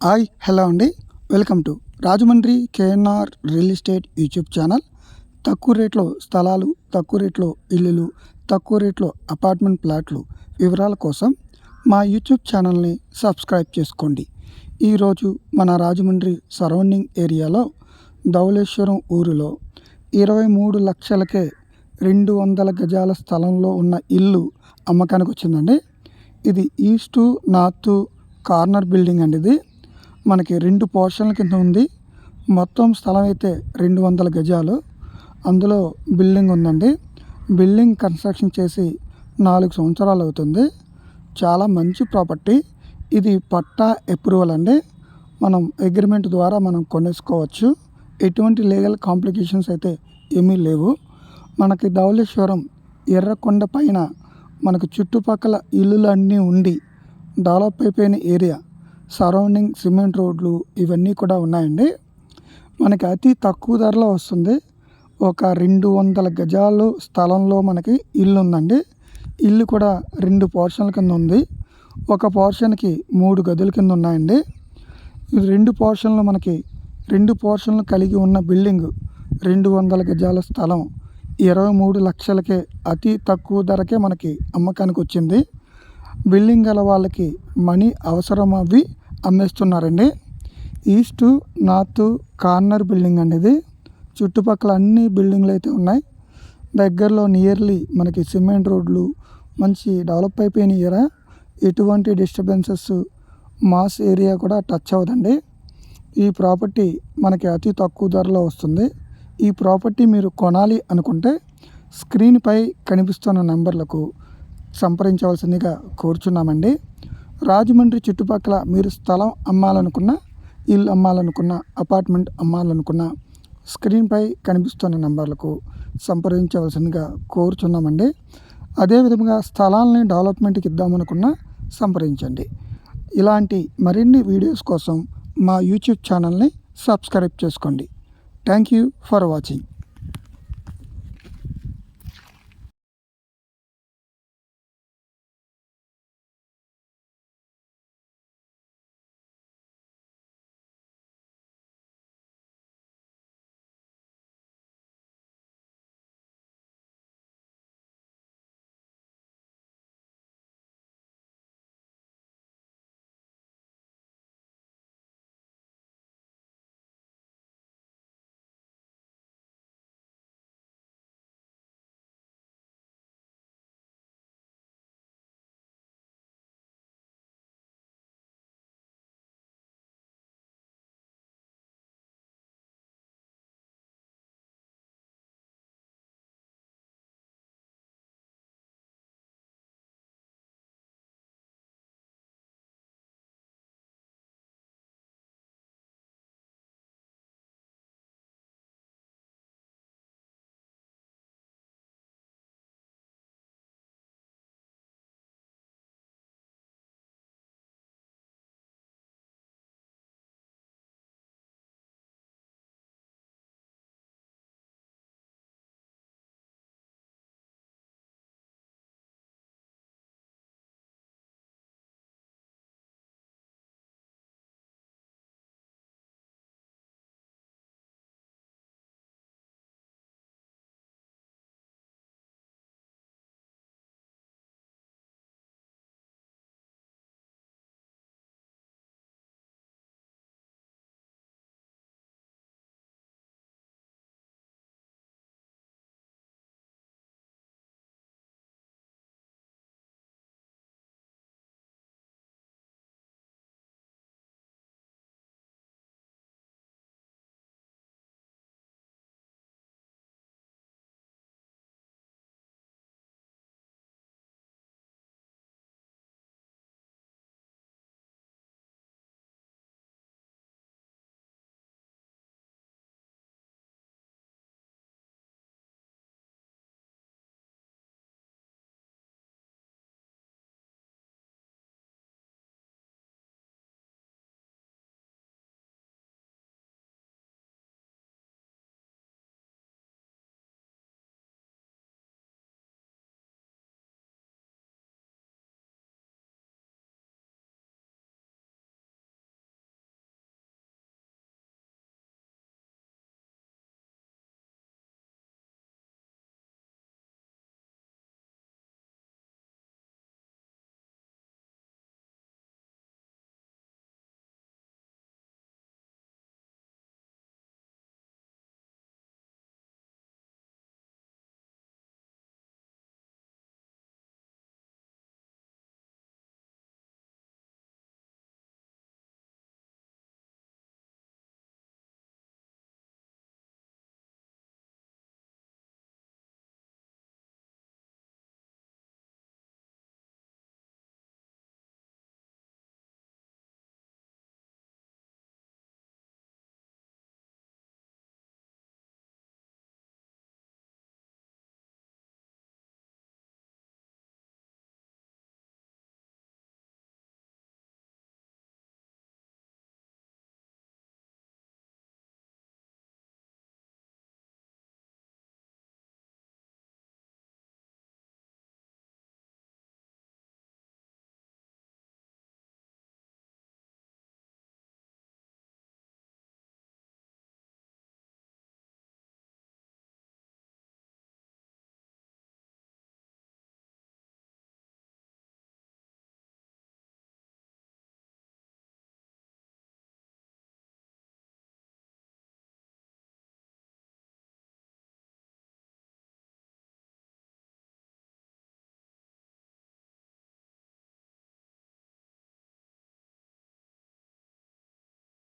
Hi hello అండి. Welcome to Rajahmundry KNR real estate YouTube channel. తక్కువ రేట్లో స్థలాలు, తక్కువ రేట్లో ఇల్లులు, తక్కువ రేట్లో అపార్ట్మెంట్ ప్లాట్లు వివరాల కోసం మా యూట్యూబ్ ఛానల్ని సబ్స్క్రైబ్ చేసుకోండి. ఈరోజు మన రాజమండ్రి సరౌండింగ్ ఏరియాలో ధవళేశ్వరం ఊరిలో 23 లక్షలకే 200 గజాల స్థలంలో ఉన్న ఇల్లు అమ్మకానికి వచ్చిందండి. ఇది ఈస్టు నార్త్ కార్నర్ బిల్డింగ్ అండి. ఇది మనకి 2 పోర్షన్ల కింద ఉంది. మొత్తం స్థలం అయితే 200 గజాలు. అందులో బిల్డింగ్ ఉందండి. బిల్డింగ్ కన్స్ట్రక్షన్ చేసి 4 సంవత్సరాలు అవుతుంది. చాలా మంచి ప్రాపర్టీ. ఇది పట్టా అప్రూవల్ అండి. మనం అగ్రిమెంట్ ద్వారా మనం కొనేసుకోవచ్చు. ఎటువంటి లీగల్ కాంప్లికేషన్స్ అయితే ఏమీ లేవు. మనకి ధవళేశ్వరం ఎర్రకొండ పైన మనకు చుట్టుపక్కల ఇల్లులన్నీ ఉండి డెవలప్ అయిపోయిన ఏరియా, సరౌండింగ్ సిమెంట్ రోడ్లు ఇవన్నీ కూడా ఉన్నాయండి. మనకి అతి తక్కువ ధరలో వస్తుంది. ఒక 200 గజాలు స్థలంలో మనకి ఇల్లు ఉందండి. ఇల్లు కూడా 2 పోర్షన్ల కింద ఉంది. ఒక పోర్షన్కి 3 గదుల కింద ఉన్నాయండి. ఈ 2 పోర్షన్లు మనకి 2 పోర్షన్లు కలిగి ఉన్న బిల్డింగ్ 200 గజాల స్థలం 23 లక్షలకే అతి తక్కువ ధరకే మనకి అమ్మకానికి వచ్చింది. బిల్డింగ్ గల వాళ్ళకి మనీ అవసరం అవి అమ్మేస్తున్నారండి. ఈస్టు నార్త్ కార్నర్ బిల్డింగ్ అండి. ఇది చుట్టుపక్కల అన్ని బిల్డింగ్లు అయితే ఉన్నాయి. దగ్గరలో నియర్లీ మనకి సిమెంట్ రోడ్లు మంచి డెవలప్ అయిపోయిన ఏరియా. ఎటువంటి డిస్టర్బెన్సెస్ మాస్ ఏరియా కూడా టచ్ అవ్వదండి. ఈ ప్రాపర్టీ మనకి అతి తక్కువ ధరలో వస్తుంది. ఈ ప్రాపర్టీ మీరు కొనాలి అనుకుంటే స్క్రీన్పై కనిపిస్తున్న నెంబర్లకు సంప్రదించవలసిందిగా కోరుచున్నామండి. రాజమండ్రి చుట్టుపక్కల మీరు స్థలం అమ్మాలనుకున్న, ఇల్లు అమ్మాలనుకున్న, అపార్ట్మెంట్ అమ్మాలనుకున్న స్క్రీన్పై కనిపిస్తున్న నెంబర్లకు సంప్రదించవలసిందిగా కోరుచున్నామండి. అదేవిధంగా స్థలాలని డెవలప్మెంట్కి ఇద్దామనుకున్న సంప్రదించండి. ఇలాంటి మరిన్ని వీడియోస్ కోసం మా యూట్యూబ్ ఛానల్ని సబ్స్క్రైబ్ చేసుకోండి. Thank you for watching.